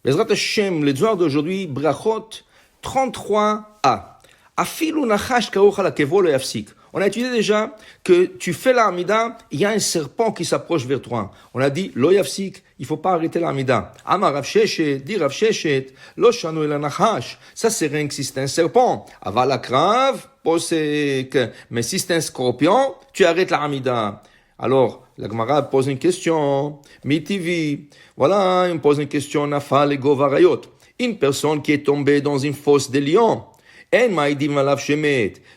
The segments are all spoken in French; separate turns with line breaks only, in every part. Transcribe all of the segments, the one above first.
Bezrat Hashem, les Zohar d'aujourd'hui, Brachot 33a. Afilu nachash kaocha la kevo lo yafsik. On a étudié déjà que tu fais la Hamida, il y a un serpent qui s'approche vers toi. On a dit, lo yafsik, il faut pas arrêter la Hamida. Amar Rav Sheshet, dit Rav Sheshet, lo shanu el nachash. Ça c'est rien que si c'est un serpent. Aval akrav, posek. Mais si c'est un scorpion, tu arrêtes la Hamida. Alors, la Gemara pose une question, mitivi. Voilà, il me pose une question, nafal et govarayot. Une personne qui est tombée dans une fosse de lions.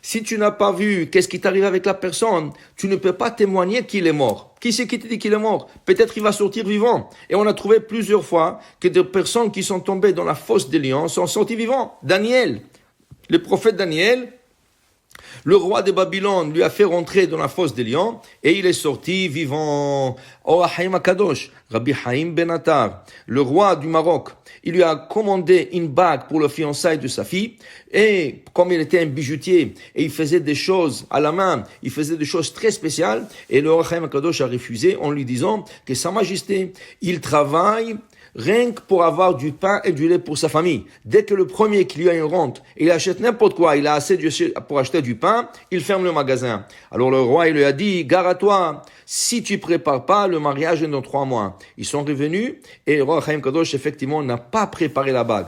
Si tu n'as pas vu qu'est-ce qui t'arrive avec la personne, tu ne peux pas témoigner qu'il est mort. Qui c'est qui te dit qu'il est mort? Peut-être il va sortir vivant. Et on a trouvé plusieurs fois que des personnes qui sont tombées dans la fosse des lions sont sorties vivants. Daniel, le prophète Daniel, le roi de Babylone lui a fait rentrer dans la fosse des lions et il est sorti vivant. Oh, Haïm Akadosh, Rabbi Haïm Ben Attar, le roi du Maroc, il lui a commandé une bague pour le fiançailles de sa fille et comme il était un bijoutier et il faisait des choses à la main, il faisait des choses très spéciales et le roi Haïm Akadosh a refusé en lui disant que Sa Majesté, il travaille rien que pour avoir du pain et du lait pour sa famille. Dès que le premier qui lui a une rente, il achète n'importe quoi, il a assez pour acheter du pain, il ferme le magasin. Alors le roi, il lui a dit, gare à toi, si tu prépares pas, le mariage est dans 3 mois. Ils sont revenus et le roi Haïm Kadosh, effectivement, n'a pas préparé la bague.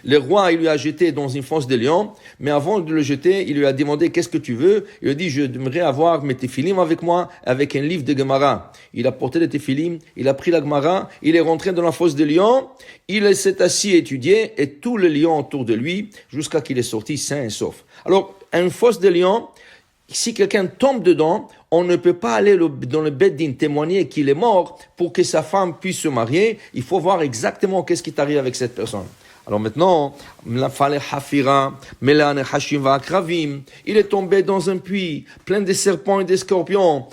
Le roi, il lui a jeté dans une fosse de lions, mais avant de le jeter, il lui a demandé qu'est-ce que tu veux. Il lui a dit, je aimerais avoir mes téphilim avec moi, avec un livre de Gemara. Il a porté les téphilim, il a pris la Gemara, il est rentré dans la fosse de lions, il s'est assis à étudier, et tous les lions autour de lui, jusqu'à qu'il est sorti sain et sauf. Alors, une fosse de lions, si quelqu'un tombe dedans, on ne peut pas aller dans le Beddin témoigner qu'il est mort pour que sa femme puisse se marier. Il faut voir exactement qu'est-ce qui t'arrive avec cette personne. Alors maintenant, il est tombé dans un puits plein de serpents et de scorpions.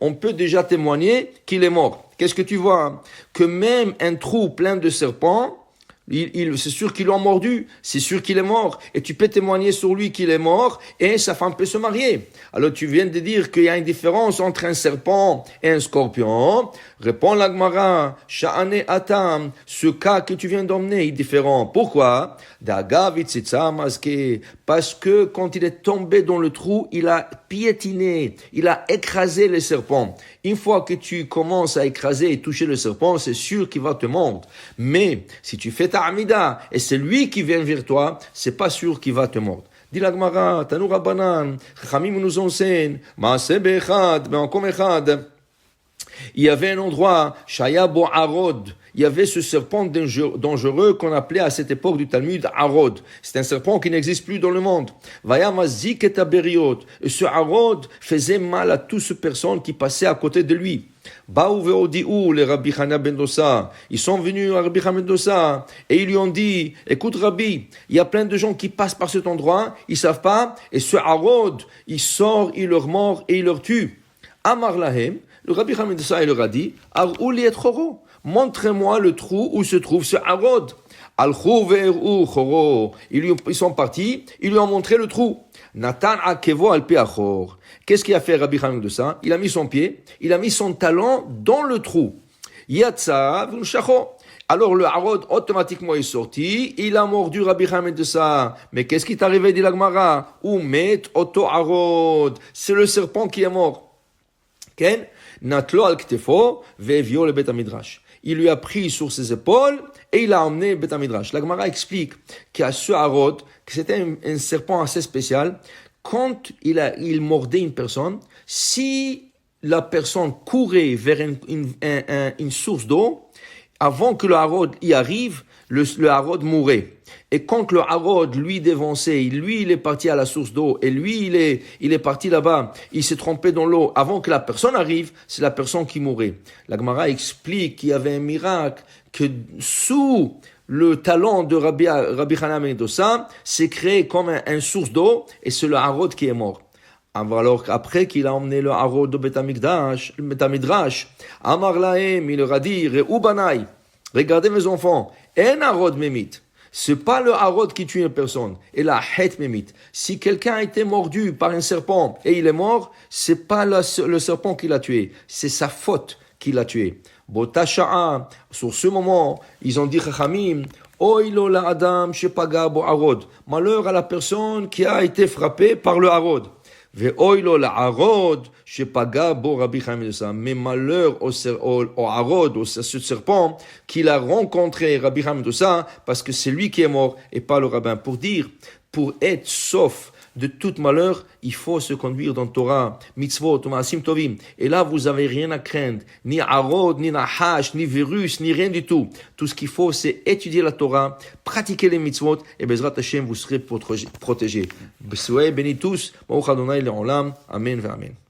On peut déjà témoigner qu'il est mort. Qu'est-ce que tu vois? Que même un trou plein de serpents, c'est sûr qu'ils l'ont mordu, c'est sûr qu'il est mort, et tu peux témoigner sur lui qu'il est mort, et sa femme peut se marier. Alors tu viens de dire qu'il y a une différence entre un serpent et un scorpion. Répond la Gemara, Sha'ane Atam, ce cas que tu viens d'emmener est différent. Pourquoi? Parce que quand il est tombé dans le trou, il a piétiné, il a écrasé le serpent. Une fois que tu commences à écraser et toucher le serpent, c'est sûr qu'il va te mordre. Mais si tu fais ta Hamida et c'est lui qui vient vers toi, c'est pas sûr qu'il va te mordre. Dit la Gemara, Tanu Rabbanan, Chachamim nous enseigne, Maaseh be'echad, be'ankom echad. Il y avait un endroit, Shaya bo Arod. Il y avait ce serpent dangereux qu'on appelait à cette époque du Talmud Arod. C'est un serpent qui n'existe plus dans le monde. Vayamazik et aberiot. Et ce Arod faisait mal à toutes ces personnes qui passaient à côté de lui. Baou ve'odiou, les Rabbi Chana ben Dossa. Ils sont venus à Rabbi Chana ben Dossa et ils lui ont dit, écoute Rabbi, il y a plein de gens qui passent par cet endroit, ils savent pas, et ce Arod, il sort, il leur mord et il leur tue. Amar lahem, le Rabbi Chana ben Dossa, il leur a dit, Ar'ou li et choro. Montrez-moi le trou où se trouve ce Arod. Ils sont partis, ils lui ont montré le trou. Natan akevo al peachor. Qu'est-ce qu'il a fait Rabbi Chana de ça? Il a mis son pied, il a mis son talon dans le trou. Yatsa v'shacho. Alors le Arod automatiquement est sorti, il a mordu Rabbi Chana de ça. Mais qu'est-ce qui est arrivé, dit la Gemara? Umet oto Arod. C'est le serpent qui est mort. Ken natlo al ktefo ve'evio le bet midrash. Il lui a pris sur ses épaules et il a emmené Bet HaMidrash. La Gemara explique qu'à ce Arod, que c'était un serpent assez spécial, quand il mordait une personne, si la personne courait vers une source d'eau, avant que le Arod y arrive, le Arod mourait. Et quand le Arod lui dévançait, lui il est parti à la source d'eau, et lui il est parti là-bas, il s'est trompé dans l'eau, avant que la personne arrive, c'est la personne qui mourait. La Gemara explique qu'il y avait un miracle, que sous le talon de Rabbi Chana ben Dossa, s'est créé comme une source d'eau, et c'est le Arod qui est mort. Alors après qu'il a emmené le Arod au Bet HaMidrash, Amar lahem, il leur a dit, Re'u banai, regardez mes enfants, en Arod memit. C'est pas le Arod qui tue une personne, et la het memit. Si quelqu'un a été mordu par un serpent et il est mort, c'est pas le serpent qui l'a tué, c'est sa faute qui l'a tué. Bota sha'a, sur ce moment, ils ont dit Chachamim, Oy lo la adam shepaga bo arod. Malheur à la personne qui a été frappée par le harod. Ve'oy lo la arod shepaga bo Rabbi Chaim ben Dossa. Mais malheur au harod, au ce serpent, qu'il a rencontré Rabbi Chaim ben Dossa, parce que c'est lui qui est mort et pas le rabbin. Pour dire, pour être sauf de tout malheur, il faut se conduire dans Torah, mitzvot, maasim tovim. Et là, vous avez rien à craindre, ni harod, ni nahash, ni virus, ni rien du tout. Tout ce qu'il faut, c'est étudier la Torah, pratiquer les mitzvot, et Bezrat Hashem, vous serez protégés. Soyez bénis tous. Baruch Adonai le'olam. Amen ve amen.